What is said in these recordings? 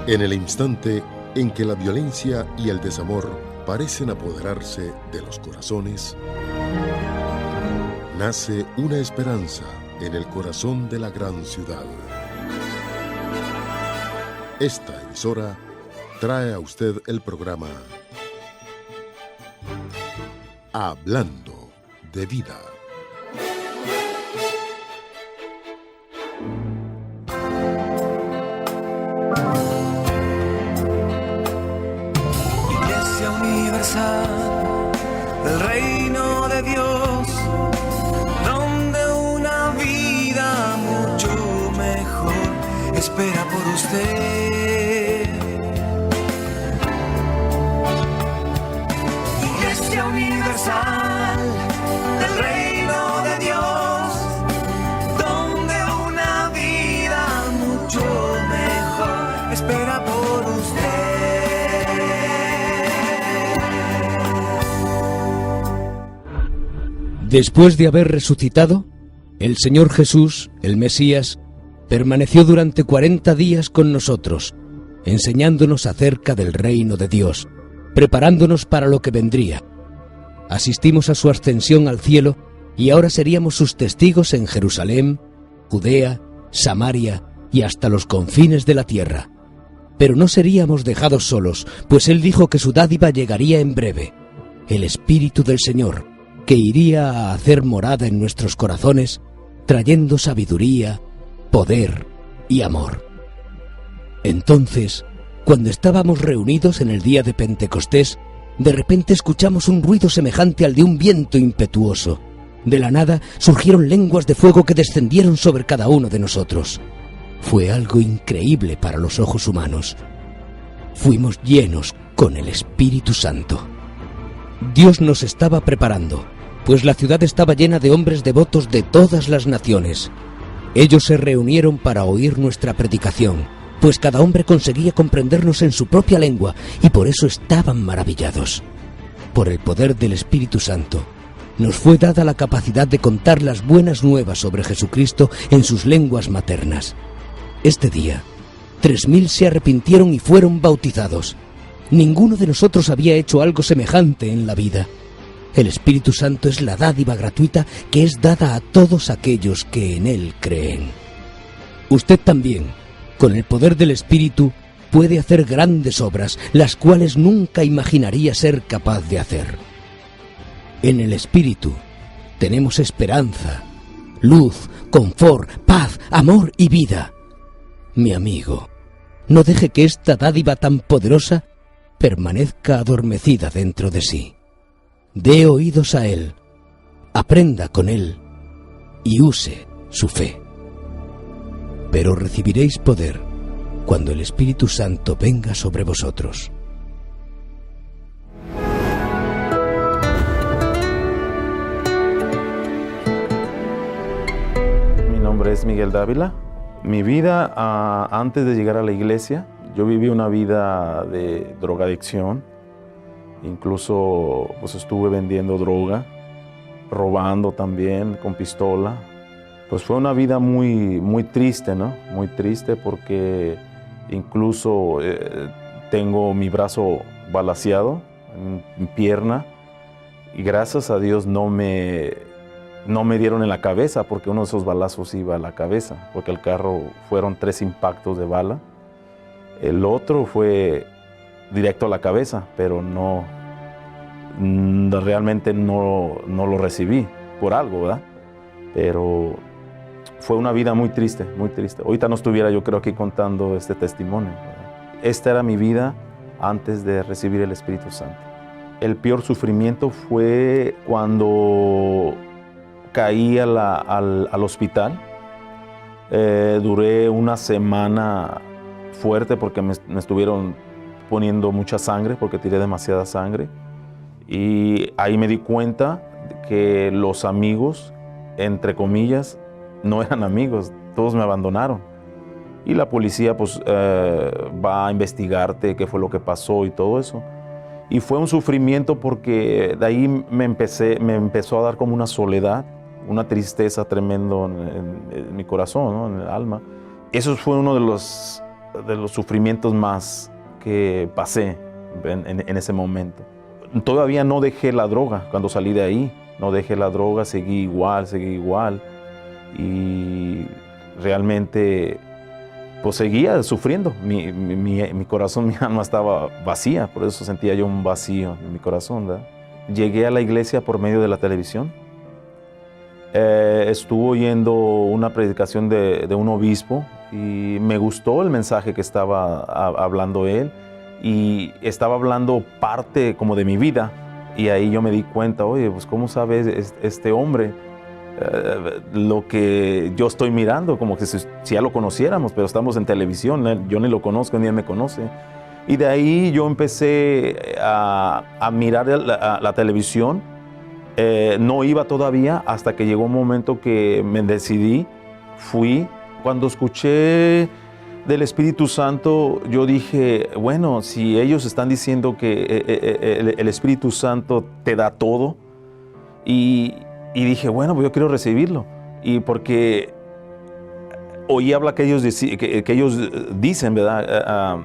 En el instante en que la violencia y el desamor parecen apoderarse de los corazones, nace una esperanza en el corazón de la gran ciudad. Esta emisora trae a usted el programa Hablando de Vida. Iglesia universal del reino de Dios, donde una vida mucho mejor espera por usted. Iglesia universal del reino de Dios, donde una vida mucho mejor espera por usted. Después de haber resucitado, el Señor Jesús, el Mesías, permaneció durante 40 días con nosotros, enseñándonos acerca del reino de Dios, preparándonos para lo que vendría. Asistimos a su ascensión al cielo y ahora seríamos sus testigos en Jerusalén, Judea, Samaria y hasta los confines de la tierra. Pero no seríamos dejados solos, pues Él dijo que su dádiva llegaría en breve, el Espíritu del Señor, que iría a hacer morada en nuestros corazones, trayendo sabiduría, poder y amor. Entonces, cuando estábamos reunidos en el día de Pentecostés, de repente escuchamos un ruido semejante al de un viento impetuoso. De la nada surgieron lenguas de fuego que descendieron sobre cada uno de nosotros. Fue algo increíble para los ojos humanos. Fuimos llenos con el Espíritu Santo. Dios nos estaba preparando, pues la ciudad estaba llena de hombres devotos de todas las naciones. Ellos se reunieron para oír nuestra predicación, pues cada hombre conseguía comprendernos en su propia lengua y por eso estaban maravillados. Por el poder del Espíritu Santo, nos fue dada la capacidad de contar las buenas nuevas sobre Jesucristo en sus lenguas maternas. Este día, 3.000 se arrepintieron y fueron bautizados. Ninguno de nosotros había hecho algo semejante en la vida. El Espíritu Santo es la dádiva gratuita que es dada a todos aquellos que en Él creen. Usted también, con el poder del Espíritu, puede hacer grandes obras, las cuales nunca imaginaría ser capaz de hacer. En el Espíritu tenemos esperanza, luz, confort, paz, amor y vida. Mi amigo, no deje que esta dádiva tan poderosa permanezca adormecida dentro de sí. Dé oídos a Él, aprenda con Él y use su fe. Pero recibiréis poder cuando el Espíritu Santo venga sobre vosotros. Mi nombre es Miguel Dávila. Mi vida antes de llegar a la iglesia, yo viví una vida de drogadicción. Incluso pues estuve vendiendo droga, robando también con pistola. Pues fue una vida muy triste, ¿no? Muy triste porque incluso tengo mi brazo balaceado en mi pierna y gracias a Dios no me dieron en la cabeza porque uno de esos balazos iba a la cabeza, porque el carro fueron 3 impactos de bala. El otro fue directo a la cabeza, pero realmente no lo recibí por algo, ¿verdad? Pero fue una vida muy triste, muy triste. Ahorita no estuviera yo creo aquí contando este testimonio, ¿verdad? Esta era mi vida antes de recibir el Espíritu Santo. El peor sufrimiento fue cuando caí al hospital. Duré una semana fuerte porque me estuvieron poniendo mucha sangre porque tiré demasiada sangre y ahí me di cuenta que los amigos, entre comillas, no eran amigos, todos me abandonaron y la policía pues va a investigarte qué fue lo que pasó y todo eso y fue un sufrimiento porque de ahí me empezó a dar como una soledad, una tristeza tremenda en mi corazón, ¿no? En el alma. Eso fue uno de los de los sufrimientos más que pasé en ese momento. Todavía no dejé la droga cuando salí de ahí, no dejé la droga, seguí igual y realmente pues seguía sufriendo. Mi corazón, mi alma estaba vacía, por eso sentía yo un vacío en mi corazón, ¿verdad? Llegué a la iglesia por medio de la televisión. Estuve oyendo una predicación de un obispo y me gustó el mensaje que estaba hablando él, y estaba hablando parte como de mi vida, y ahí yo me di cuenta, oye, pues ¿cómo sabe este hombre lo que yo estoy mirando? Como que si ya lo conociéramos, pero estamos en televisión, yo ni lo conozco ni él me conoce. Y de ahí yo empecé a mirar la televisión. No iba todavía hasta que llegó un momento que me decidí, fui. Cuando escuché del Espíritu Santo, yo dije, bueno, si ellos están diciendo que el Espíritu Santo te da todo, y dije, bueno, pues yo quiero recibirlo. Y porque oí hablar que ellos dicen, ¿verdad?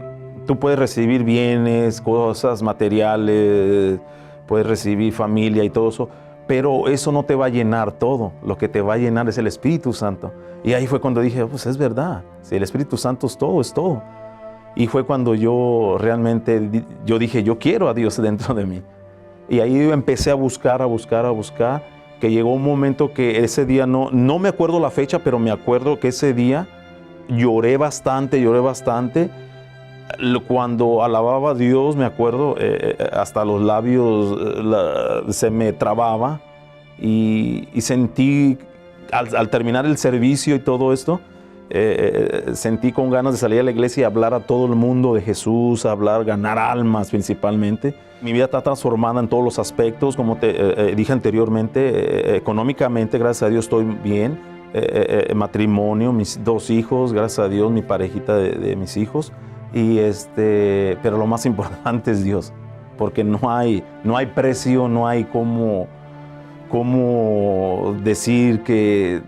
Tú puedes recibir bienes, cosas materiales, puedes recibir familia y todo eso, pero eso no te va a llenar todo. Lo que te va a llenar es el Espíritu Santo. Y ahí fue cuando dije, pues es verdad, si el Espíritu Santo es todo. Y fue cuando yo realmente, yo dije, yo quiero a Dios dentro de mí. Y ahí empecé a buscar, que llegó un momento que ese día, no me acuerdo la fecha, pero me acuerdo que ese día lloré bastante. Cuando alababa a Dios, me acuerdo, hasta los labios se me trababa, y sentí, al terminar el servicio y todo esto, sentí con ganas de salir a la iglesia y hablar a todo el mundo de Jesús, ganar almas principalmente. Mi vida está transformada en todos los aspectos, como te dije anteriormente, económicamente, gracias a Dios estoy bien, matrimonio, mis 2 hijos, gracias a Dios, mi parejita de mis hijos. Pero lo más importante es Dios, porque no hay precio, no hay cómo decir que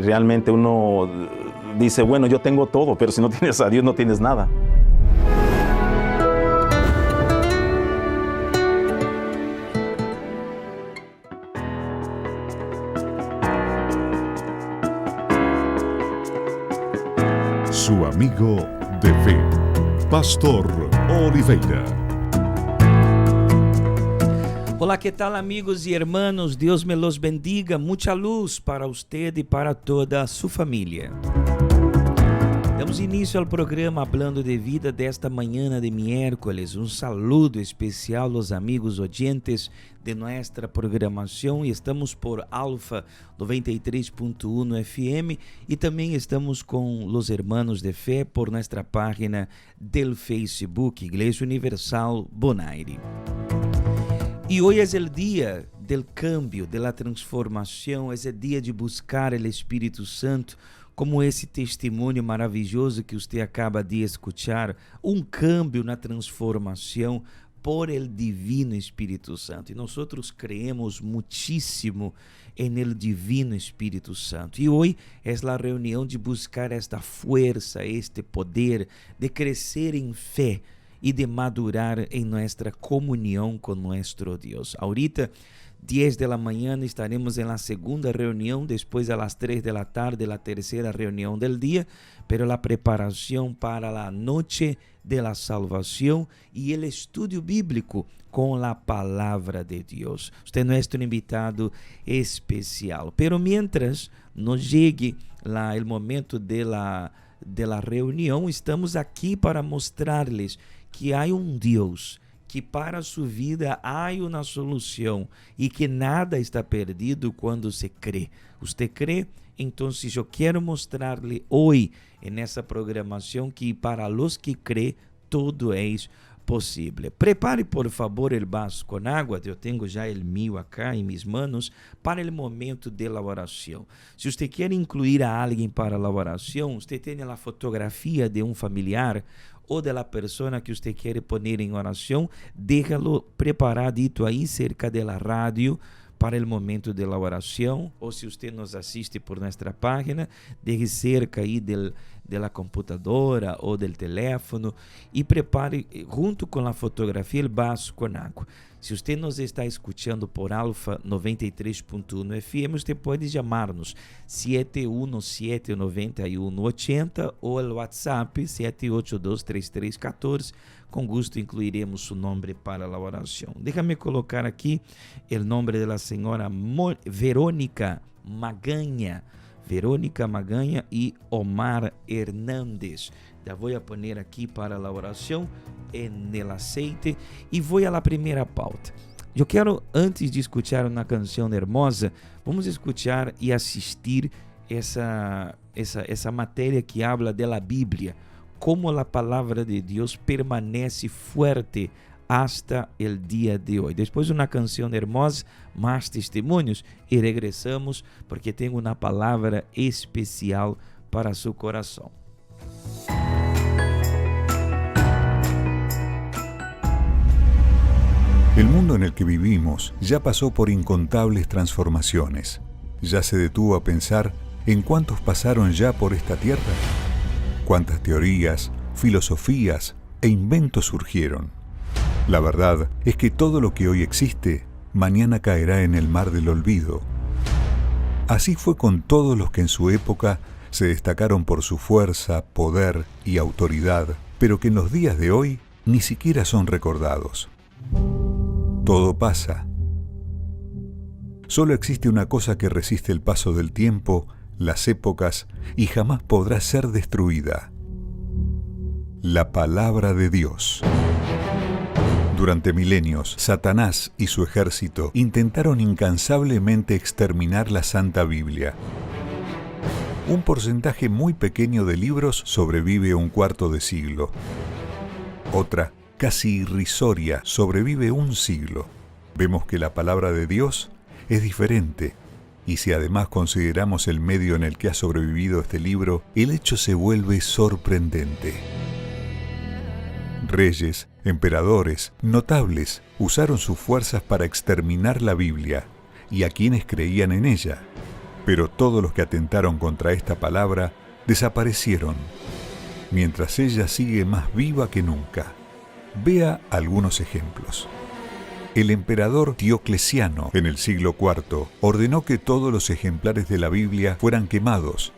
realmente uno dice, bueno, yo tengo todo, pero si no tienes a Dios no tienes nada. Su amigo de fe, Pastor Oliveira. Olá, que tal, amigos y hermanos? Dios me los bendiga. Mucha luz para usted y para toda su familia. Damos início ao programa Hablando de Vida desta manhã de miércoles. Um saludo especial aos amigos oyentes de nuestra programação. Estamos por Alfa 93.1 FM e também estamos com los hermanos de fé por nuestra página del Facebook, Iglesia Universal Bonaire. E hoje é o dia del cambio, de la transformação, é o dia de buscar o Espírito Santo, como esse testemunho maravilhoso que você acaba de escutar, um câmbio na transformação por el Divino Espírito Santo. E nós creemos muitíssimo en el Divino Espírito Santo. E hoje é a reunião de buscar esta força, este poder de crescer em fé e de madurar em nossa comunhão com nosso Deus. Ahorita 10 de la mañana estaremos en la segunda reunión, después a las 3 de la tarde la tercera reunión del día, pero la preparación para la noche de la salvación y el estudio bíblico con la palabra de Dios. Usted es nuestro invitado especial. Pero mientras nos llegue el momento de la reunión, estamos aquí para mostrarles que hay un Dios que para sua vida há uma solução e que nada está perdido quando se crê. Você crê? Então, eu quero mostrar-lhe hoje, nessa programação, que para os que crê, tudo é possível. Prepare, por favor, o vaso com água. Eu tenho já o meu acá em minhas manos para o momento de la oração. Se você quer incluir a alguém para a oração, você tem a fotografia de um familiar ou de la persona que usted quiere poner en oración, déjalo preparadito ahí cerca de la radio para el momento de la oración, o si usted nos asiste por nuestra página, deje cerca ahí del de la computadora ou del teléfono e prepare junto com a fotografia o vaso com água. Se você nos está escutando por Alfa 93.1 FM, você pode chamar-nos 7179180 ou o WhatsApp 7823314. Com gusto incluiremos seu nome para a oração. Deixa-me colocar aqui o nome da senhora Verônica Maganha. Verônica Maganha e Omar Hernández. Já vou a poner aqui para a oração no aceite e vou à primeira pauta. Eu quero, antes de escuchar uma canção hermosa, vamos escuchar e assistir essa matéria que habla da Bíblia, como a palavra de Deus permanece fuerte hasta el dia de hoje. Depois uma canção hermosa, mais testemunhos e regressamos porque tenho uma palavra especial para seu coração. El mundo en el que vivimos ya pasó por incontables transformaciones. ¿Ya se detuvo a pensar en cuántos pasaron ya por esta tierra? ¿Cuántas teorías, filosofías e inventos surgieron? La verdad es que todo lo que hoy existe, mañana caerá en el mar del olvido. Así fue con todos los que en su época se destacaron por su fuerza, poder y autoridad, pero que en los días de hoy ni siquiera son recordados. Todo pasa. Solo existe una cosa que resiste el paso del tiempo, las épocas, y jamás podrá ser destruida: la palabra de Dios. Durante milenios, Satanás y su ejército intentaron incansablemente exterminar la Santa Biblia. Un porcentaje muy pequeño de libros sobrevive un cuarto de siglo. Otra, casi irrisoria, sobrevive un siglo. Vemos que la palabra de Dios es diferente, y si además consideramos el medio en el que ha sobrevivido este libro, el hecho se vuelve sorprendente. Reyes, emperadores, notables usaron sus fuerzas para exterminar la Biblia y a quienes creían en ella, pero todos los que atentaron contra esta palabra desaparecieron, mientras ella sigue más viva que nunca. Vea algunos ejemplos. El emperador Diocleciano, en el siglo IV, ordenó que todos los ejemplares de la Biblia fueran quemados.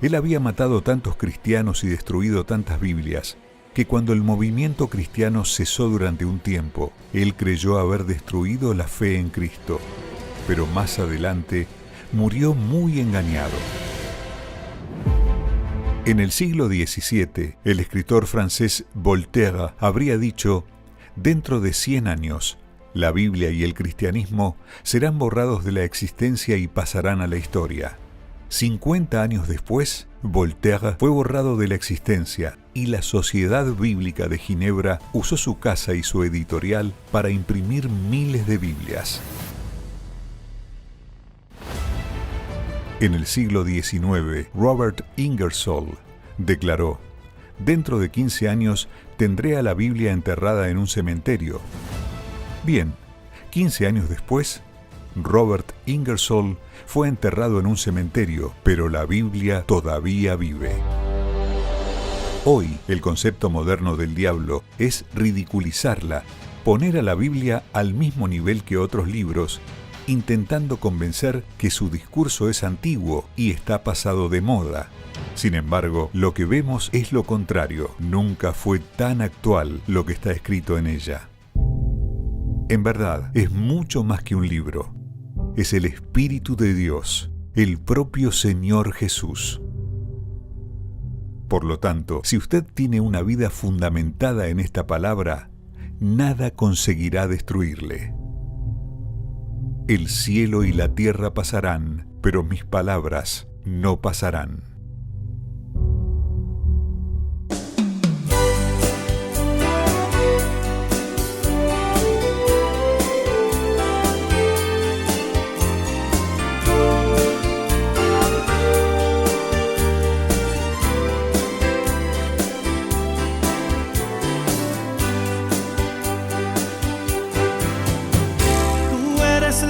Él había matado tantos cristianos y destruido tantas Biblias, que cuando el movimiento cristiano cesó durante un tiempo, él creyó haber destruido la fe en Cristo, pero más adelante murió muy engañado. En el siglo XVII, el escritor francés Voltaire habría dicho: dentro de 100 años, la Biblia y el cristianismo serán borrados de la existencia y pasarán a la historia. 50 años después, Voltaire fue borrado de la existencia y la Sociedad Bíblica de Ginebra usó su casa y su editorial para imprimir miles de Biblias. En el siglo XIX, Robert Ingersoll declaró: dentro de 15 años tendré a la Biblia enterrada en un cementerio. Bien, 15 años después, Robert Ingersoll fue enterrado en un cementerio, pero la Biblia todavía vive. Hoy, el concepto moderno del diablo es ridiculizarla, poner a la Biblia al mismo nivel que otros libros, intentando convencer que su discurso es antiguo y está pasado de moda. Sin embargo, lo que vemos es lo contrario. Nunca fue tan actual lo que está escrito en ella. En verdad, es mucho más que un libro. Es el Espíritu de Dios, el propio Señor Jesús. Por lo tanto, si usted tiene una vida fundamentada en esta palabra, nada conseguirá destruirle. El cielo y la tierra pasarán, pero mis palabras no pasarán.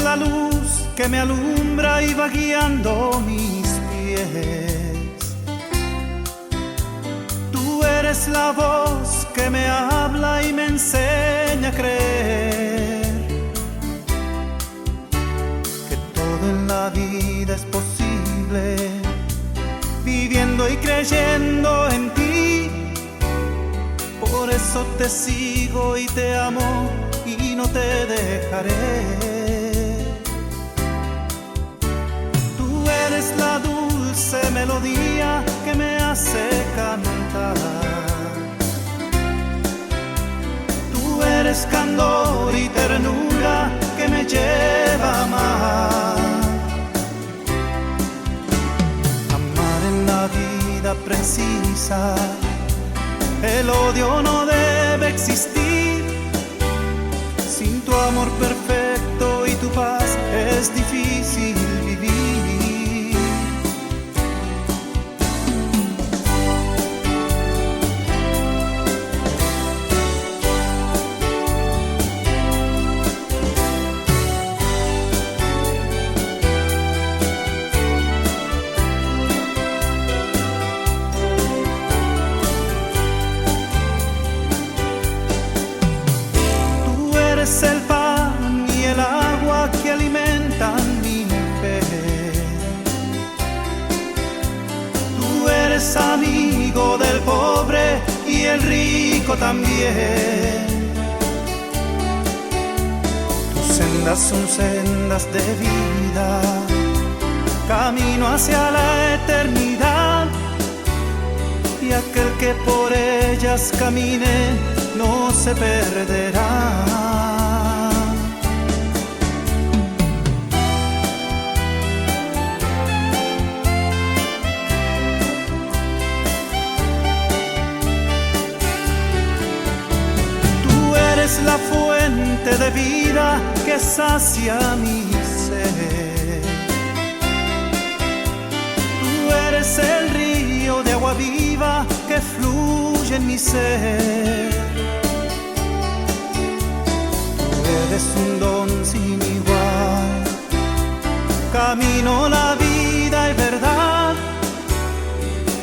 La luz que me alumbra y va guiando mis pies. eres la voz que me habla y me enseña a creer que todo en la vida es posible, viviendo y creyendo en ti. Por eso te sigo y te amo y no te dejaré. Tú eres la dulce melodía que me hace cantar. Tú eres candor y ternura que me lleva a amar. Amar en la vida precisa, el odio no debe existir. Sin tu amor perfecto y tu paz es difícil vivir. Eres el pan y el agua que alimentan mi fe. Tú eres amigo del pobre y el rico también. Tus sendas son sendas de vida, camino hacia la eternidad. Y aquel que por ellas camine no se perderá. Eres la fuente de vida que sacia mi ser. Tú eres el río de agua viva que fluye en mi ser. Tú eres un don sin igual, camino, la vida y verdad.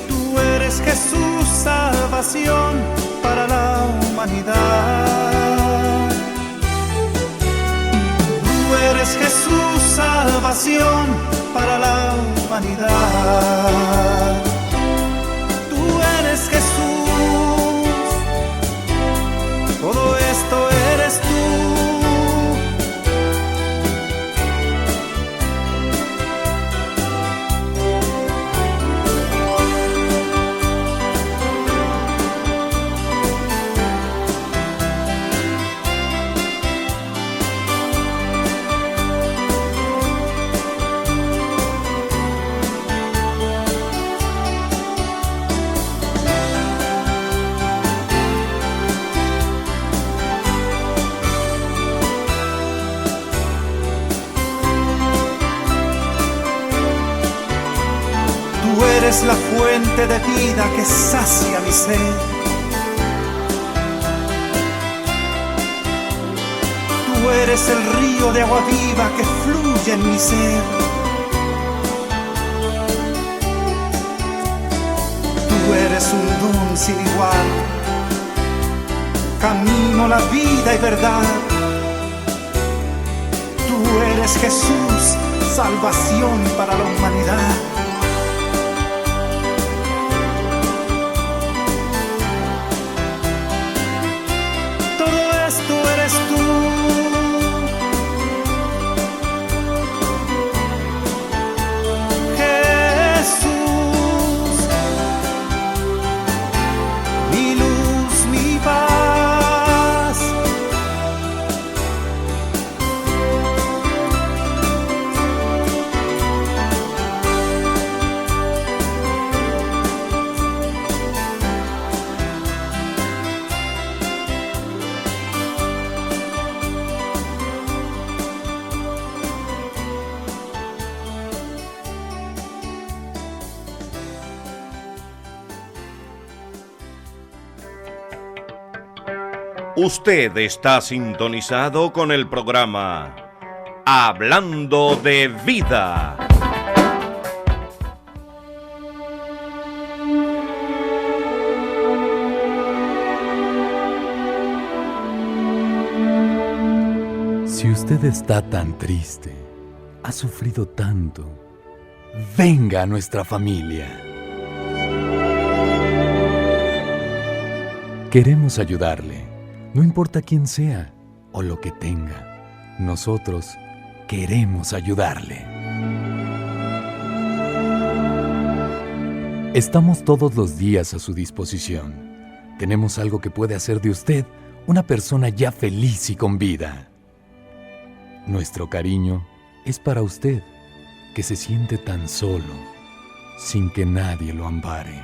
Tú eres Jesús, salvación para la humanidad. Tú eres Jesús, salvación para la humanidad. Tú eres Jesús, todo esto eres tú. Tú eres la fuente de vida que sacia mi ser. Tú eres el río de agua viva que fluye en mi ser. Tú eres un don sin igual, camino, la vida y verdad. Tú eres Jesús, salvación para la humanidad. Usted está sintonizado con el programa Hablando de Vida. Si usted está tan triste, ha sufrido tanto, venga a nuestra familia. Queremos ayudarle, no importa quién sea o lo que tenga. Nosotros queremos ayudarle. Estamos todos los días a su disposición. Tenemos algo que puede hacer de usted una persona ya feliz y con vida. Nuestro cariño es para usted, que se siente tan solo, sin que nadie lo ampare.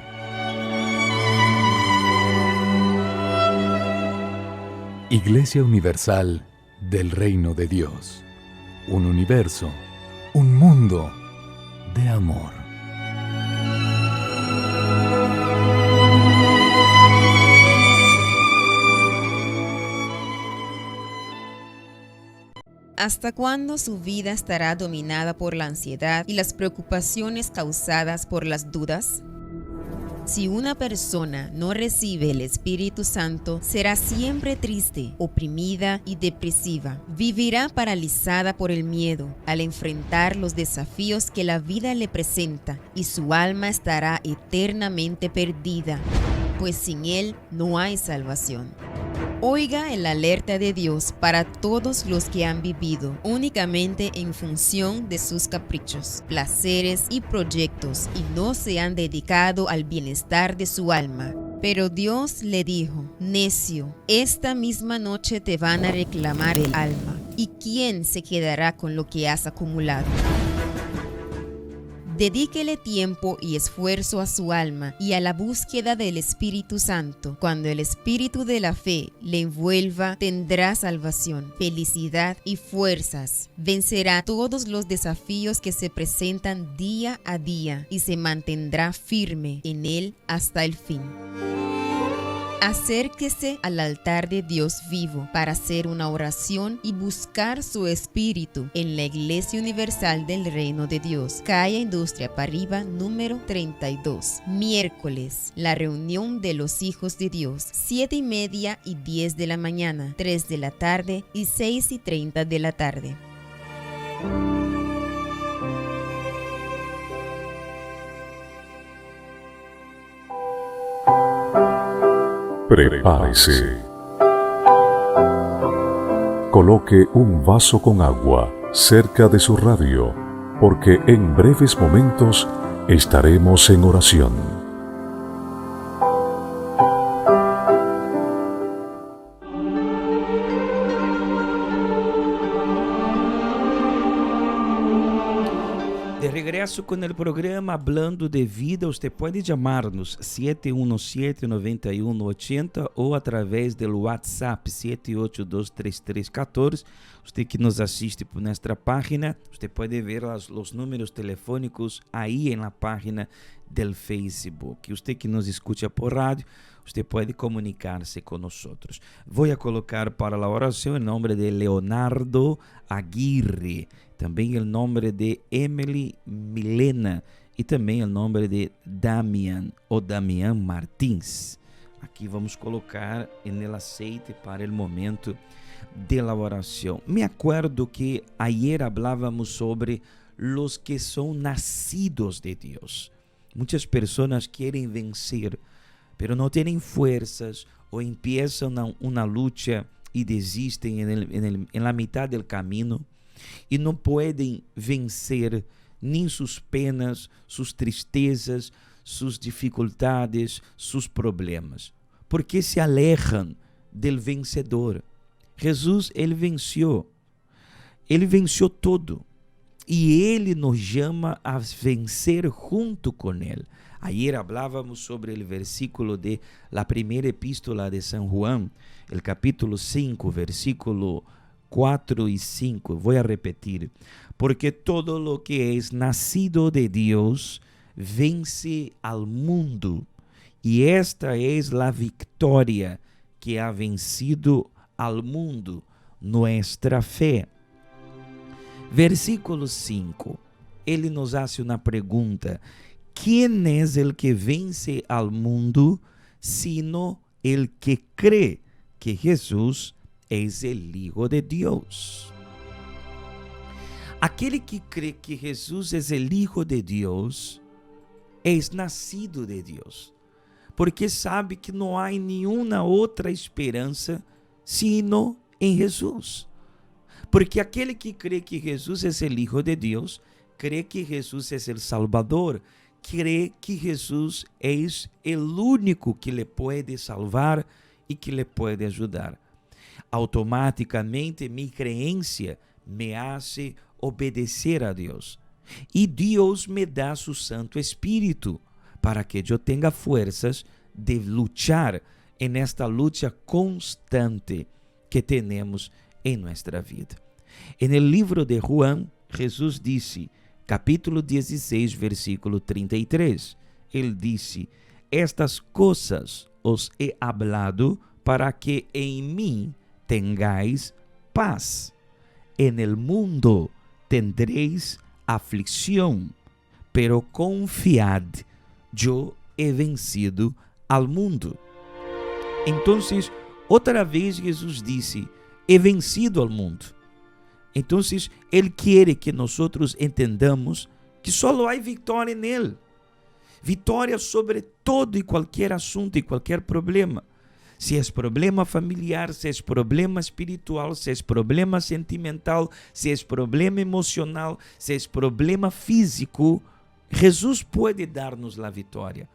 Iglesia Universal del Reino de Dios. Un universo, un mundo de amor. ¿Hasta cuándo su vida estará dominada por la ansiedad y las preocupaciones causadas por las dudas? Si una persona no recibe el Espíritu Santo, será siempre triste, oprimida y depresiva. Vivirá paralizada por el miedo al enfrentar los desafíos que la vida le presenta, y su alma estará eternamente perdida, pues sin Él no hay salvación. Oiga el alerta de Dios para todos los que han vivido únicamente en función de sus caprichos, placeres y proyectos y no se han dedicado al bienestar de su alma. Pero Dios le dijo: necio, esta misma noche te van a reclamar el alma. ¿Y quién se quedará con lo que has acumulado? Dedíquele tiempo y esfuerzo a su alma y a la búsqueda del Espíritu Santo. Cuando el espíritu de la fe le envuelva, tendrá salvación, felicidad y fuerzas. Vencerá todos los desafíos que se presentan día a día y se mantendrá firme en él hasta el fin. Acérquese al altar de Dios vivo para hacer una oración y buscar su espíritu en la Iglesia Universal del Reino de Dios, calle Industria Parriba, número 32. Miércoles, la reunión de los hijos de Dios, 7:30 y 10 de la mañana, 3 de la tarde y 6:30 de la tarde. Prepárese. Coloque un vaso con agua cerca de su radio, porque en breves momentos estaremos en oración. De regresso com o programa Hablando de Vida, você pode chamar-nos 717-9180 ou através do WhatsApp 7823314. Você que nos assiste por nossa página, você pode ver os números telefônicos aí na página do Facebook. E você que nos escuta por rádio, você pode comunicar-se com nós. Vou colocar para a oração o nome de Leonardo Aguirre, também o nome de Emily Milena e também o nome de Damian Martins. Aqui vamos colocar no aceite para o momento de la oração. Me acuerdo que ayer hablávamos sobre los que são nacidos de Deus. Muitas pessoas querem vencer, pero não têm forças ou empiezam uma luta e desistem em la mitad del camino e não podem vencer nem suas penas, suas tristezas, suas dificuldades, seus problemas, porque se alejam del vencedor. Jesus, ele venceu tudo e ele nos chama a vencer junto com ele. Ayer hablávamos sobre o versículo de la primeira epístola de San Juan, el capítulo 5, versículo 4 y 5. Voy a repetir. Porque todo lo que es nacido de Dios vence al mundo, y esta es la victoria que ha vencido al mundo, nuestra fe. Versículo 5. Ele nos hace una pregunta. ¿Quién es el que vence al mundo, sino el que cree que Jesús es el Hijo de Dios? Aquele que crê que Jesus é o Hijo de Deus, é nascido de Deus, porque sabe que não há nenhuma outra esperança sino em Jesus. Porque aquele que crê que Jesus é o Hijo de Deus, crê que Jesus é o Salvador, crê que Jesus é o único que lhe pode salvar e que lhe pode ajudar. Automaticamente, minha crença me hace obedecer a Deus. E Deus me dá su Santo Espírito para que eu tenha forças de lutar en esta lucha constante que temos em nossa vida. En el livro de Juan, Jesus disse, capítulo 16, versículo 33, ele disse: estas coisas os he hablado para que em mim tengáis paz. En el mundo tendréis aflicción, pero confiad, yo he vencido al mundo. Então, outra vez Jesus disse: he vencido al mundo. Então, Ele quer que nós entendamos que só há vitória nele. Vitória sobre todo e qualquer assunto e qualquer problema. Se é problema familiar, se é problema espiritual, se é problema sentimental, se é problema emocional, se é problema físico, Jesus pode dar-nos a vitória,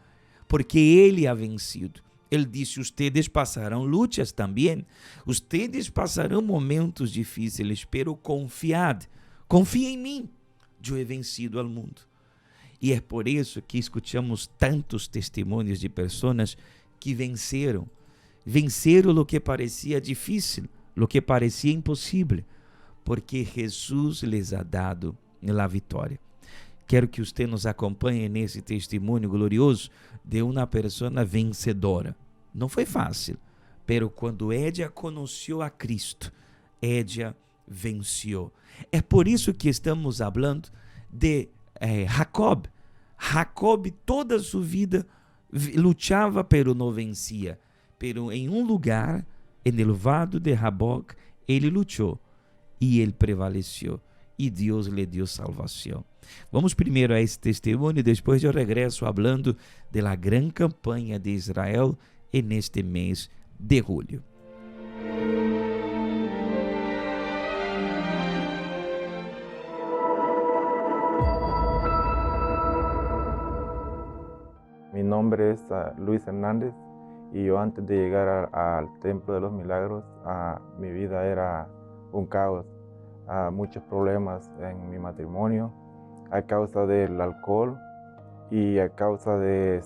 porque Ele ha vencido. Ele disse: ustedes passarão lutas também, ustedes passarão momentos difíceis, pero confiad, confia em mim, eu he vencido ao mundo. E é por isso que escutamos tantos testemunhos de pessoas que venceram o que parecia difícil, o que parecia impossível, porque Jesus les ha dado a vitória. Quero que você nos acompanhe nesse testemunho glorioso de uma pessoa vencedora. Não foi fácil, pero quando Edia conheceu a Cristo, Edia venceu. É por isso que estamos falando de Jacob. Jacob toda sua vida lutava, pero não vencia. Pero em lugar, en el vado de Jaboc, ele lutou e ele prevaleceu. E Deus lhe deu salvação. Vamos primeiro a esse testemunho e depois eu regresso falando da grande campanha de Israel neste mês de julho. Mi nombre es Luis Hernández y yo antes de llegar al Templo de los Milagros, mi vida era un caos, muchos problemas en mi matrimonio a causa del alcohol y a causa de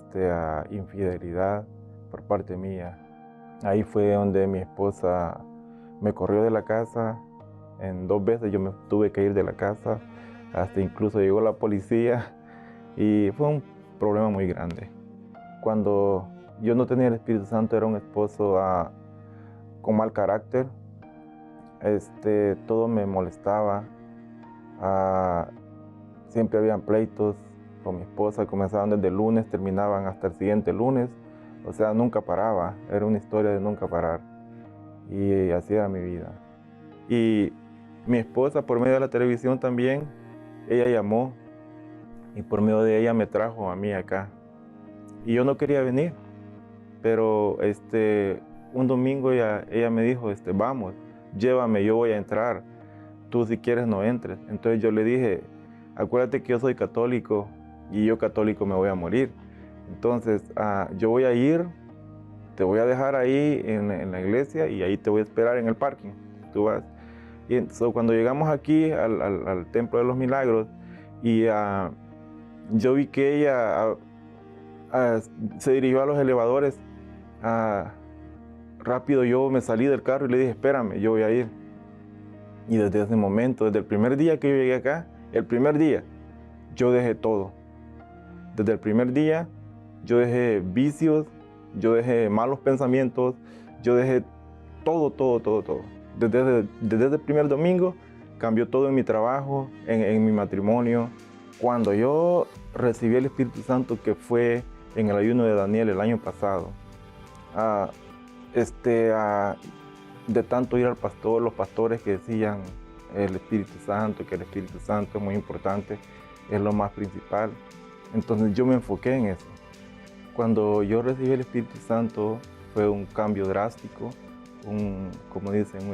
infidelidad por parte mía. Ahí fue donde mi esposa me corrió de la casa, en 2 veces yo me tuve que ir de la casa, hasta incluso llegó la policía y fue un problema muy grande. Cuando yo no tenía el Espíritu Santo, era un esposo con mal carácter, todo me molestaba, siempre habían pleitos con mi esposa, comenzaban desde el lunes, terminaban hasta el siguiente lunes, o sea, nunca paraba, era una historia de nunca parar, y así era mi vida. Y mi esposa, por medio de la televisión también, ella llamó, y por medio de ella me trajo a mí acá. Y yo no quería venir, pero un domingo ella me dijo, vamos, llévame, yo voy a entrar, tú si quieres no entres. Entonces yo le dije, acuérdate que yo soy católico y yo católico me voy a morir. Entonces yo voy a ir, te voy a dejar ahí en la iglesia y ahí te voy a esperar en el parking, tú vas. Y entonces, cuando llegamos aquí al Templo de los Milagros y yo vi que ella se dirigió a los elevadores, rápido yo me salí del carro y le dije, espérame, yo voy a ir. Y desde ese momento, desde el primer día que yo llegué acá, el primer día, yo dejé todo. Desde el primer día, yo dejé vicios, yo dejé malos pensamientos, yo dejé todo. Desde el primer domingo, cambió todo en mi trabajo, en mi matrimonio. Cuando yo recibí el Espíritu Santo, que fue en el ayuno de Daniel el año pasado, de tanto ir al pastor, los pastores que decían, el Espíritu Santo, que el Espíritu Santo es muy importante, es lo más principal. Entonces yo me enfoqué en eso. Cuando yo recibí el Espíritu Santo fue un cambio drástico, como dicen,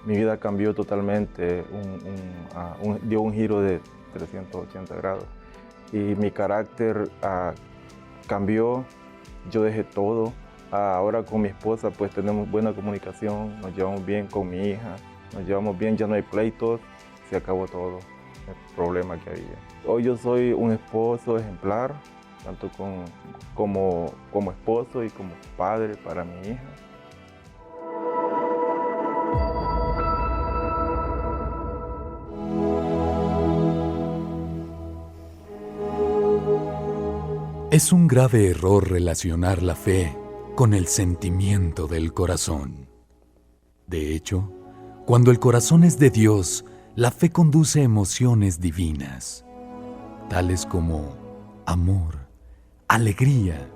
mi vida cambió totalmente, dio un giro de 380 grados. Y mi carácter cambió, yo dejé todo. Ahora con mi esposa pues tenemos buena comunicación, nos llevamos bien con mi hija, nos llevamos bien, ya no hay pleitos, se acabó todo el problema que había. Hoy yo soy un esposo ejemplar, tanto como esposo y como padre para mi hija. Es un grave error relacionar la fe con el sentimiento del corazón. De hecho, cuando el corazón es de Dios, la fe conduce emociones divinas, tales como amor, alegría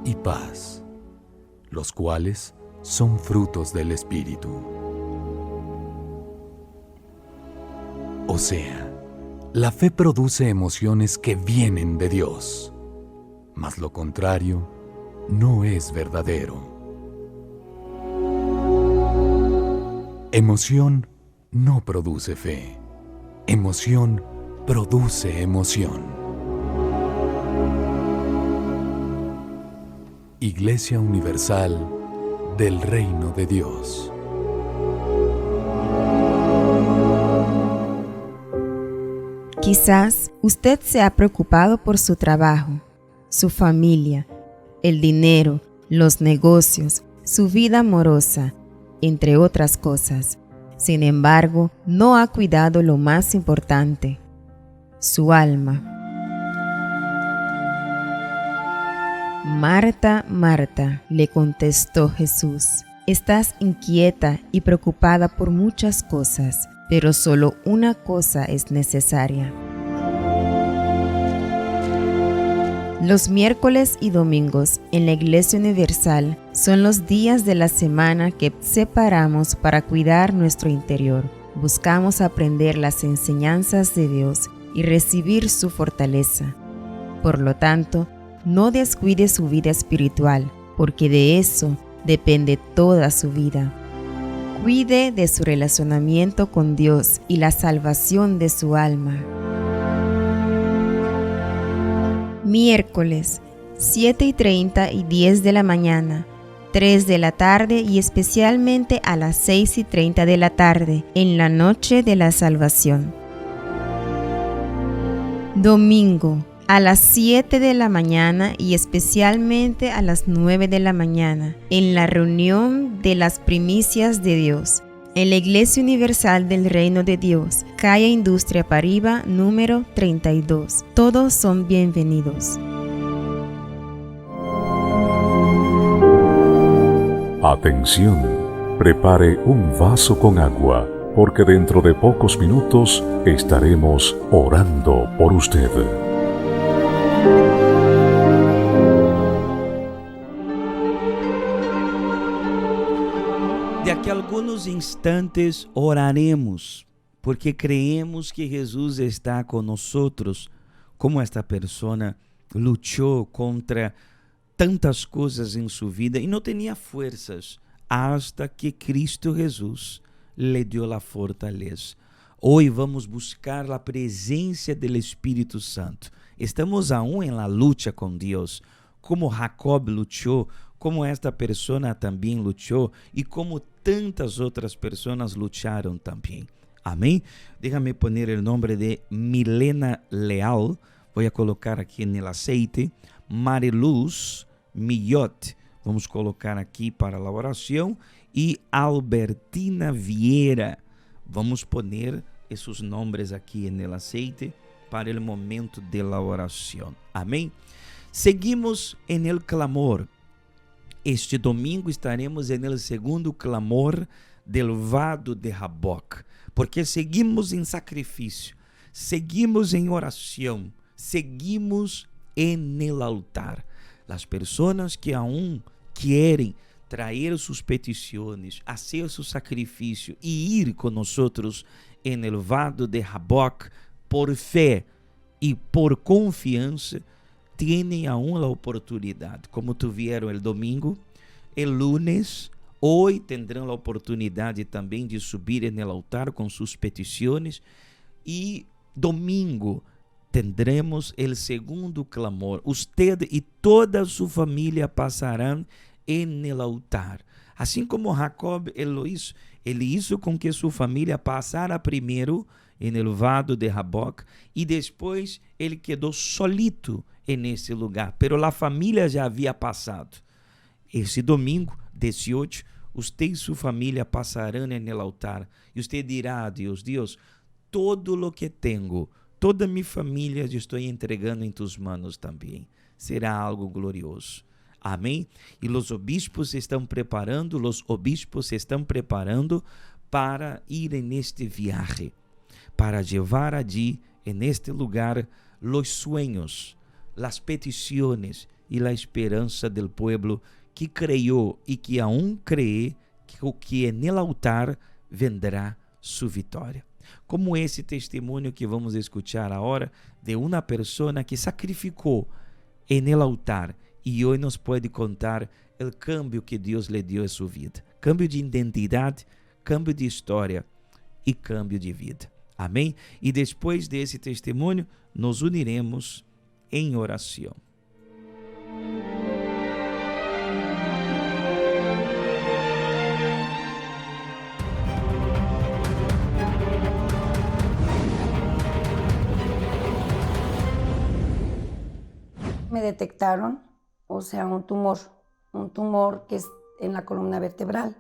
y paz, los cuales son frutos del Espíritu. O sea, la fe produce emociones que vienen de Dios, mas lo contrario no es verdadero. Emoción no produce fe. Emoción produce emoción. Iglesia Universal del Reino de Dios. Quizás usted se ha preocupado por su trabajo, su familia, el dinero, los negocios, su vida amorosa, entre otras cosas. Sin embargo, no ha cuidado lo más importante, su alma. Marta, Marta, le contestó Jesús, estás inquieta y preocupada por muchas cosas, pero solo una cosa es necesaria. Los miércoles y domingos en la Iglesia Universal son los días de la semana que separamos para cuidar nuestro interior. Buscamos aprender las enseñanzas de Dios y recibir su fortaleza. Por lo tanto, no descuide su vida espiritual, porque de eso depende toda su vida. Cuide de su relacionamiento con Dios y la salvación de su alma. Miércoles, 7:30 y 10 de la mañana, 3 de la tarde y especialmente a las 6:30 de la tarde, en la noche de la salvación. Domingo, a las 7 de la mañana y especialmente a las 9 de la mañana, en la reunión de las primicias de Dios, en la Iglesia Universal del Reino de Dios, calle Industria Pariba, número 32. Todos son bienvenidos. Atención, prepare un vaso con agua, porque dentro de pocos minutos estaremos orando por usted. De aquí a algunos instantes oraremos, porque creemos que Jesús está con nosotros, como esta persona luchó contra tantas cosas en su vida y no tenía fuerzas hasta que Cristo Jesús le dio la fortaleza. Hoy vamos buscar la presencia del Espíritu Santo. Estamos aún en la lucha con Dios, como Jacob luchó, como esta persona también luchó y como tantas otras personas lucharon también. Amén. Déjame poner el nombre de Milena Leal. Voy a colocar aquí en el aceite. Mariluz Millot. Vamos colocar aquí para la oración. Y Albertina Vieira. Vamos poner esos nombres aquí en el aceite para el momento de la oración. Amén. Seguimos en el clamor. Este domingo estaremos en el segundo clamor del vado de Jaboc, porque seguimos en sacrificio, seguimos en oración, seguimos en el altar. Las personas que aún quieren traer sus peticiones, hacer su sacrificio y ir con nosotros en el vado de Jaboc por fe y por confianza, tienen aún la oportunidad, como tuvieron el domingo, el lunes. Hoy tendrán la oportunidad también de subir en el altar con sus peticiones, y domingo tendremos el segundo clamor. Usted y toda su familia pasarán en el altar. Así como Jacob él lo hizo. Él hizo con que su familia pasara primero en el vado de Jaboc y después él quedó solito en ese lugar, pero la familia ya había pasado. Ese domingo 18, usted y su familia pasarán en el altar y usted dirá a Dios: Dios, todo lo que tengo, toda mi familia yo estoy entregando en tus manos también. Será algo glorioso. Amém? E os obispos se estão preparando para ir neste viaje, para levar allí, en este lugar, los sueños, las peticiones y la esperanza del pueblo que creyó y que aún cree que en el altar vendrá su victoria. Como esse testemunho que vamos escuchar agora de uma pessoa que sacrificou en el altar e hoje nos pode contar o cambio que Deus lhe deu a sua vida. Cambio de identidade, cambio de história e cambio de vida. Amém? E depois desse testemunho, nos uniremos em oração. Me detectaron, o sea, un tumor que es en la columna vertebral,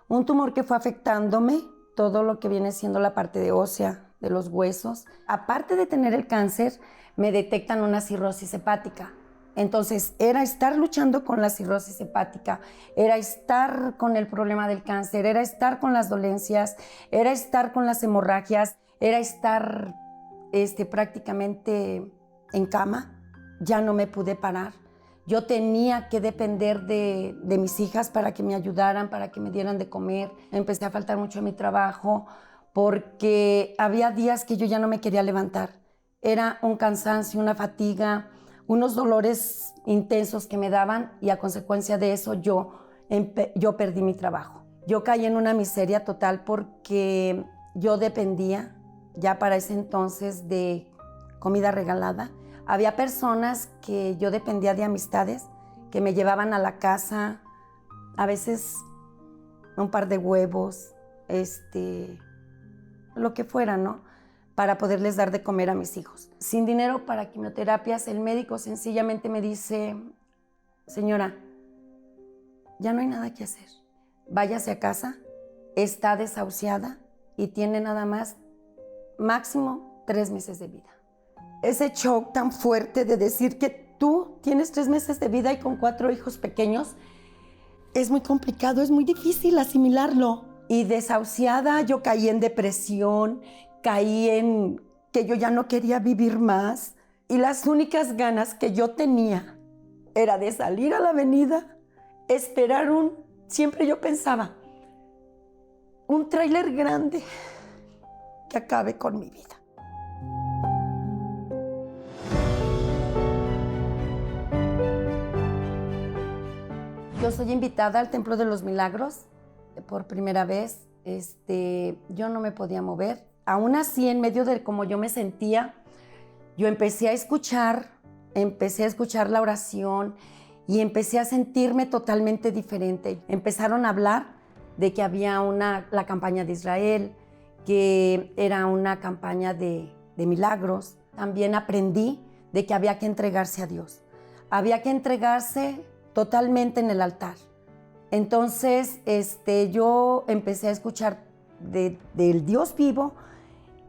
un tumor que fue afectándome todo lo que viene siendo la parte de ósea, de los huesos. Aparte de tener el cáncer, me detectan una cirrosis hepática. Entonces, era estar luchando con la cirrosis hepática, era estar con el problema del cáncer, era estar con las dolencias, era estar con las hemorragias, era estar prácticamente en cama. Ya no me pude parar. Yo tenía que depender de mis hijas para que me ayudaran, para que me dieran de comer. Empecé a faltar mucho a mi trabajo porque había días que yo ya no me quería levantar. Era un cansancio, una fatiga, unos dolores intensos que me daban, y a consecuencia de eso yo perdí mi trabajo. Yo caí en una miseria total porque yo dependía ya para ese entonces de comida regalada. Había personas que yo dependía de amistades que me llevaban a la casa, a veces un par de huevos, lo que fuera, ¿no? Para poderles dar de comer a mis hijos. Sin dinero para quimioterapias, el médico sencillamente me dice: señora, ya no hay nada que hacer. Váyase a casa, está desahuciada y tiene nada más, máximo 3 meses de vida. Ese shock tan fuerte de decir que tú tienes 3 meses de vida y con 4 hijos pequeños, es muy complicado, es muy difícil asimilarlo. Y desahuciada, yo caí en depresión, caí en que yo ya no quería vivir más. Y las únicas ganas que yo tenía era de salir a la avenida, esperar siempre yo pensaba, un tráiler grande que acabe con mi vida. Yo soy invitada al Templo de los Milagros por primera vez. Yo no me podía mover. Aún así, en medio de cómo yo me sentía, yo empecé a escuchar la oración y empecé a sentirme totalmente diferente. Empezaron a hablar de que había la campaña de Israel, que era una campaña de milagros. También aprendí de que había que entregarse a Dios. Había que entregarse totalmente en el altar. Entonces, yo empecé a escuchar del Dios vivo,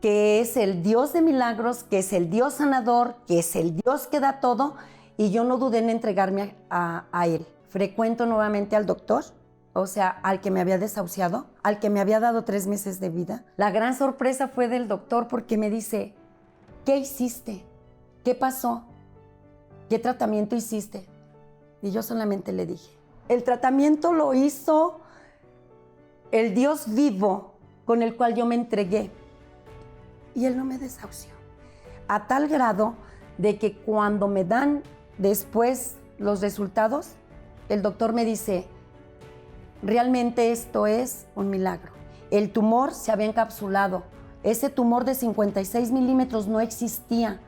que es el Dios de milagros, que es el Dios sanador, que es el Dios que da todo, y yo no dudé en entregarme a Él. Frecuento nuevamente al doctor, o sea, al que me había desahuciado, al que me había dado 3 meses de vida. La gran sorpresa fue del doctor porque me dice: ¿qué hiciste? ¿Qué pasó? ¿Qué tratamiento hiciste? Y yo solamente le dije: El tratamiento lo hizo el Dios vivo con el cual yo me entregué. Y Él no me desahució. A tal grado de que cuando me dan después los resultados, el doctor me dice, realmente esto es un milagro. El tumor se había encapsulado. Ese tumor de 56 milímetros no existía.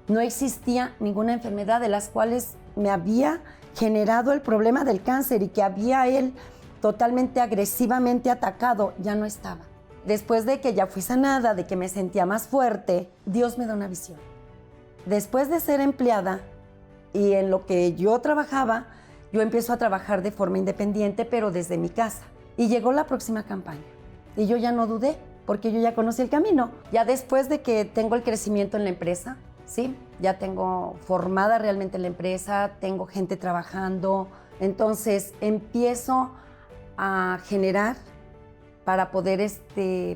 No existía ninguna enfermedad de las cuales me había generado el problema del cáncer y que había él totalmente agresivamente atacado, ya no estaba. Después de que ya fui sanada, de que me sentía más fuerte, Dios me da una visión. Después de ser empleada y en lo que yo trabajaba, yo empiezo a trabajar de forma independiente, pero desde mi casa. Y llegó la próxima campaña. Y yo ya no dudé, porque yo ya conocí el camino. Ya después de que tengo el crecimiento en la empresa, ¿sí? Ya tengo formada realmente la empresa, tengo gente trabajando. Entonces empiezo a generar para poder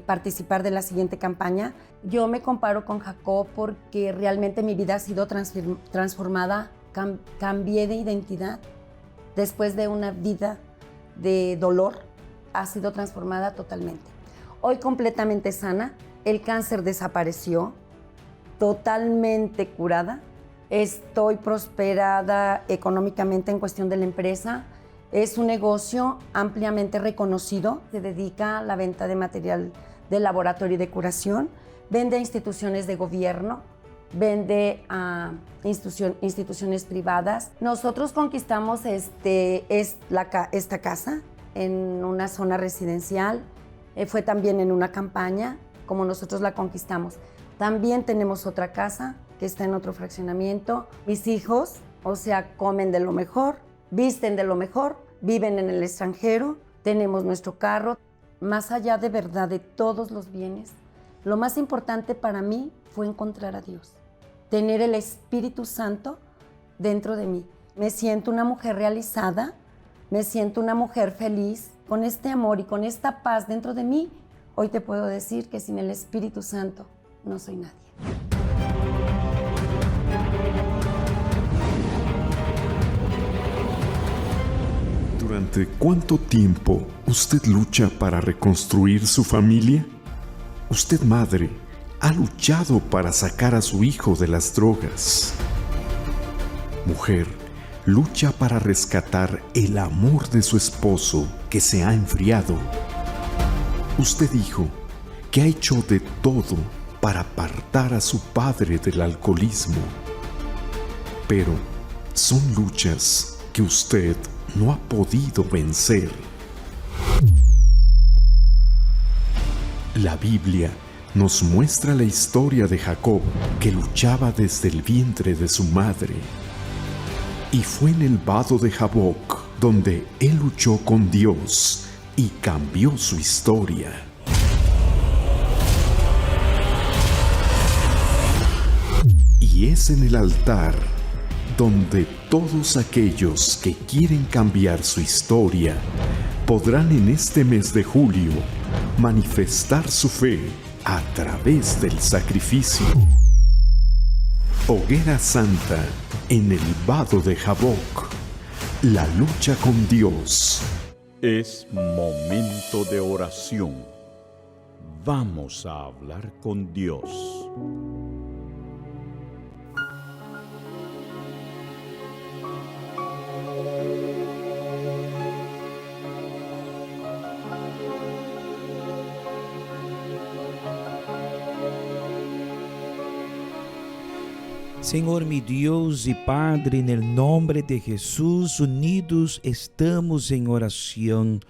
participar de la siguiente campaña. Yo me comparo con Jacob porque realmente mi vida ha sido transformada, cambié de identidad. Después de una vida de dolor, ha sido transformada totalmente. Hoy completamente sana, el cáncer desapareció, totalmente curada. Estoy prosperada económicamente en cuestión de la empresa. Es un negocio ampliamente reconocido, se dedica a la venta de material de laboratorio y de curación, vende a instituciones de gobierno, vende a instituciones privadas. Nosotros conquistamos esta casa en una zona residencial, fue también en una campaña, como nosotros la conquistamos. También tenemos otra casa que está en otro fraccionamiento. Mis hijos, comen de lo mejor, visten de lo mejor, viven en el extranjero, tenemos nuestro carro. Más allá de verdad de todos los bienes, lo más importante para mí fue encontrar a Dios, tener el Espíritu Santo dentro de mí. Me siento una mujer realizada, me siento una mujer feliz, con este amor y con esta paz dentro de mí. Hoy te puedo decir que sin el Espíritu Santo no soy nadie. ¿Durante cuánto tiempo usted lucha para reconstruir su familia? Usted, madre, ha luchado para sacar a su hijo de las drogas. Mujer, lucha para rescatar el amor de su esposo que se ha enfriado. Usted dijo que ha hecho de todo para apartar a su padre del alcoholismo. Pero son luchas que usted no ha podido vencer. La Biblia nos muestra la historia de Jacob, que luchaba desde el vientre de su madre. Y fue en el vado de Jaboc donde él luchó con Dios y cambió su historia. Y es en el altar donde todos aquellos que quieren cambiar su historia podrán en este mes de julio manifestar su fe a través del sacrificio. Hoguera Santa en el vado de Jaboc. La lucha con Dios. Es momento de oración. Vamos a hablar con Dios. Senhor, mi Dios y Padre, en el nombre de Jesús, unidos estamos en oración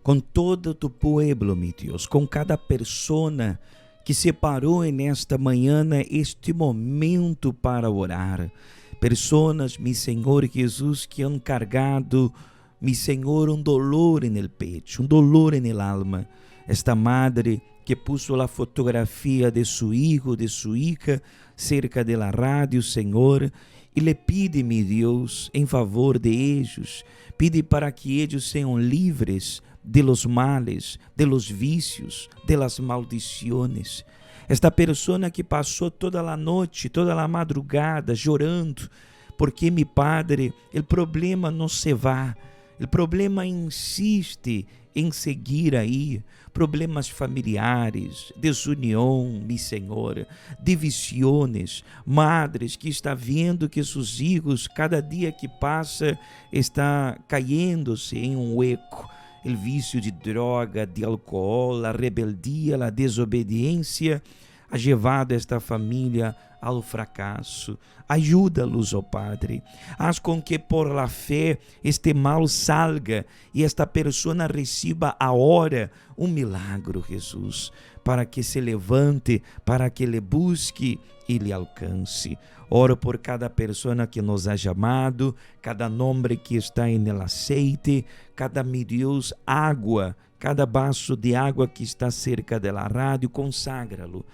con todo tu pueblo, mi Dios, con cada persona que separou en esta mañana este momento para orar. Personas, mi Senhor Jesús, que han cargado, mi Senhor, un dolor en el pecho, un dolor en el alma. Esta madre que puso la fotografía de su hijo, de su hija, cerca de la radio, Senhor, e le pide, mi Deus, em favor de ellos, pide para que ellos sean livres de los males, de los vicios, de las maldiciones. Esta persona que passou toda a noite, toda a madrugada, chorando, porque, mi Padre, o problema não se va, O problema insiste em seguir aí, problemas familiares, desunião, mi Senhor, divisões, madres que está vendo que seus filhos, cada dia que passa, está caindo-se em um hueco. O vício de droga, de álcool, a rebeldia, a desobediência ha levado esta família ao fracasso. Ajuda-los, ó Padre. Haz com que por la fé este mal salga e esta pessoa receba agora um milagro, Jesus, para que se levante, para que le busque e lhe alcance. Oro por cada pessoa que nos ha chamado, cada nome que está em el aceite, cada, mi Deus, água, cada vaso de água que está cerca da rádio, consagra-lo.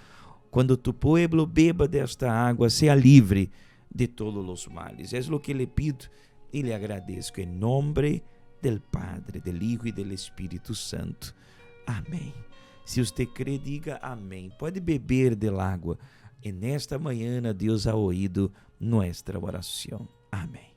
Quando tu pueblo beba desta água, seja livre de todos os males. É o que lhe pido e lhe agradeço. Em nome do Padre, do Hijo e do Espírito Santo. Amém. Se você crê, diga amém. Pode beber da água. E nesta manhã, Deus ha ouído nossa oração. Amém.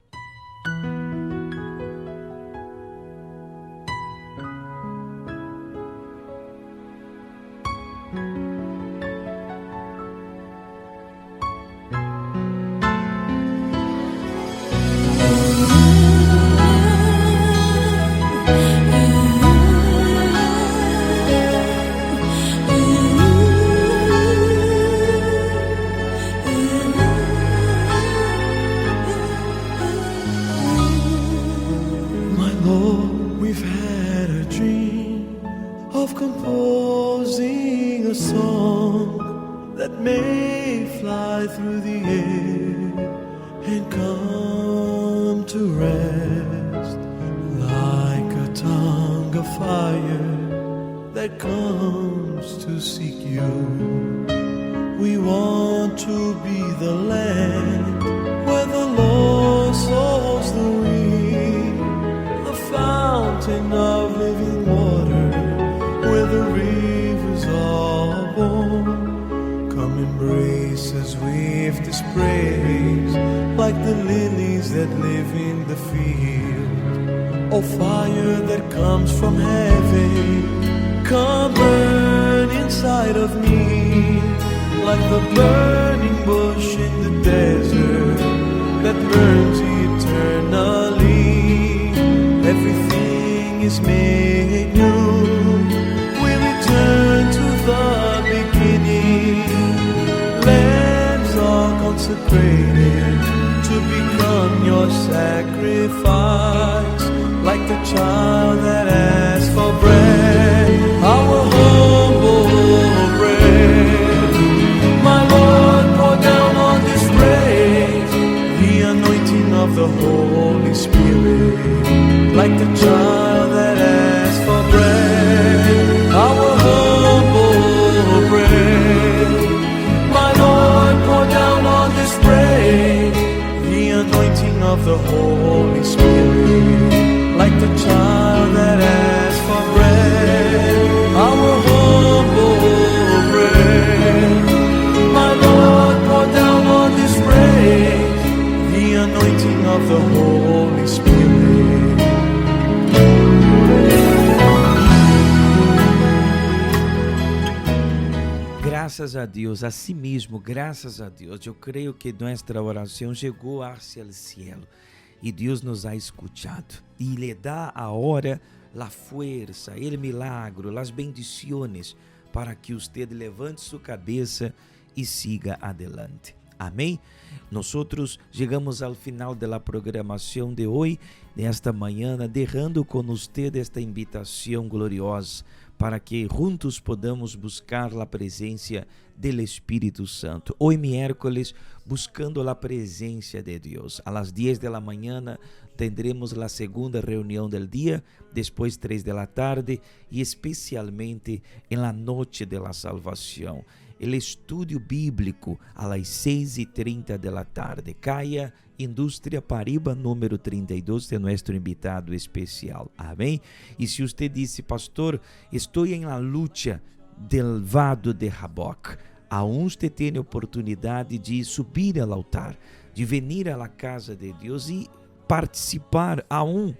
Graças a Deus, a si mesmo, graças a Deus. Eu creio que nossa oração chegou hacia o cielo e Deus nos ha escuchado e lhe dá agora a força, o milagro, as bendições para que você levante sua cabeça e siga adelante. Amém? Nós chegamos ao final da programação de hoje, nesta manhã, deixando com você esta invitação gloriosa para que juntos podamos buscar a presença do Espírito Santo. Hoje, miércoles, buscando a presença de Deus. A las 10 da manhã tendremos a segunda reunião del dia, depois 3 da tarde e especialmente em la noche de la salvação. O estudo bíblico a las 6:30 da tarde. Caia Indústria Pariba, número 32, é nosso invitado especial. Amém? E se você disse, pastor, estou em la lucha del vado de Jaboc, aún você tem a oportunidade de subir ao altar, de venir à casa de Deus e participar aún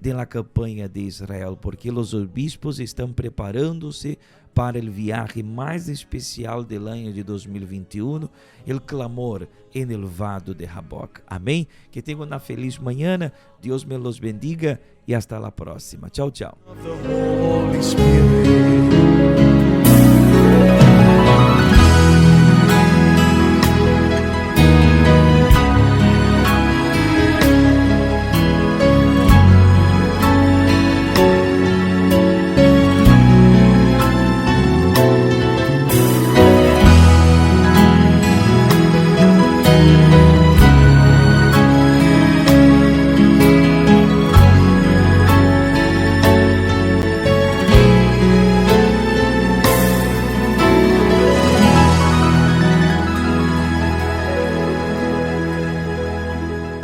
de la campanha de Israel, porque os obispos estão preparando-se para o viaje mais especial do ano de 2021, o clamor en el vado de Jaboc. Amém? Que tenham uma feliz manhã, Deus me los bendiga e hasta la próxima. Tchau, tchau.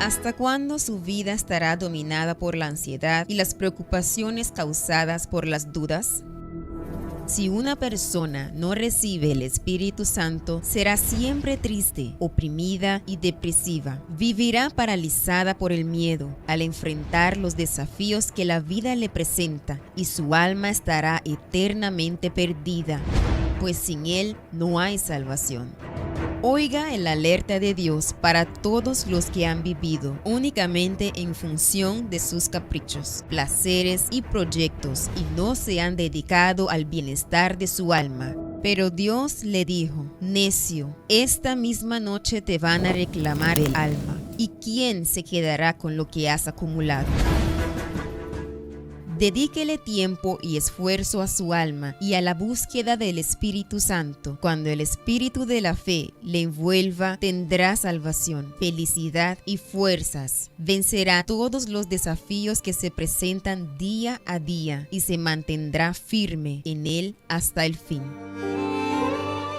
¿Hasta cuándo su vida estará dominada por la ansiedad y las preocupaciones causadas por las dudas? Si una persona no recibe el Espíritu Santo, será siempre triste, oprimida y depresiva. Vivirá paralizada por el miedo al enfrentar los desafíos que la vida le presenta y su alma estará eternamente perdida, pues sin Él no hay salvación. Oiga el alerta de Dios para todos los que han vivido únicamente en función de sus caprichos, placeres y proyectos y no se han dedicado al bienestar de su alma. Pero Dios le dijo: necio, esta misma noche te van a reclamar el alma. ¿Y quién se quedará con lo que has acumulado? Dedíquele tiempo y esfuerzo a su alma y a la búsqueda del Espíritu Santo. Cuando el espíritu de la fe le envuelva, tendrá salvación, felicidad y fuerzas. Vencerá todos los desafíos que se presentan día a día y se mantendrá firme en él hasta el fin.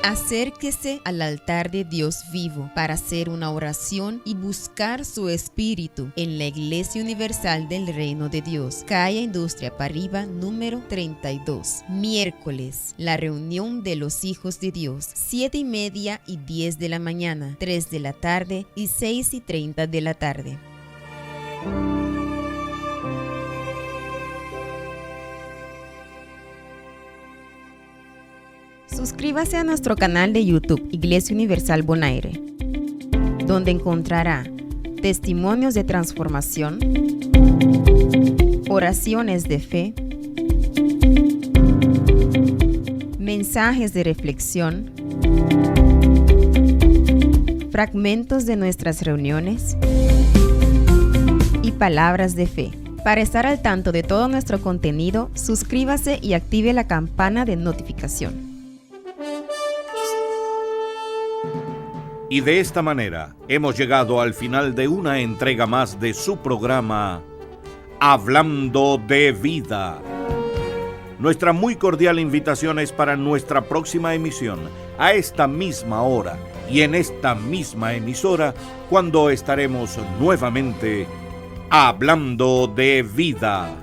Acérquese al altar de Dios vivo para hacer una oración y buscar su espíritu en la Iglesia Universal del Reino de Dios, calle Industria Parriba, número 32. Miércoles, la reunión de los hijos de Dios, 7:30 y 10 de la mañana, 3 de la tarde y 6:30 de la tarde. Suscríbase a nuestro canal de YouTube Iglesia Universal Bonaire, donde encontrará testimonios de transformación, oraciones de fe, mensajes de reflexión, fragmentos de nuestras reuniones y palabras de fe. Para estar al tanto de todo nuestro contenido, suscríbase y active la campana de notificación. Y de esta manera hemos llegado al final de una entrega más de su programa Hablando de Vida. Nuestra muy cordial invitación es para nuestra próxima emisión, a esta misma hora y en esta misma emisora, cuando estaremos nuevamente Hablando de Vida.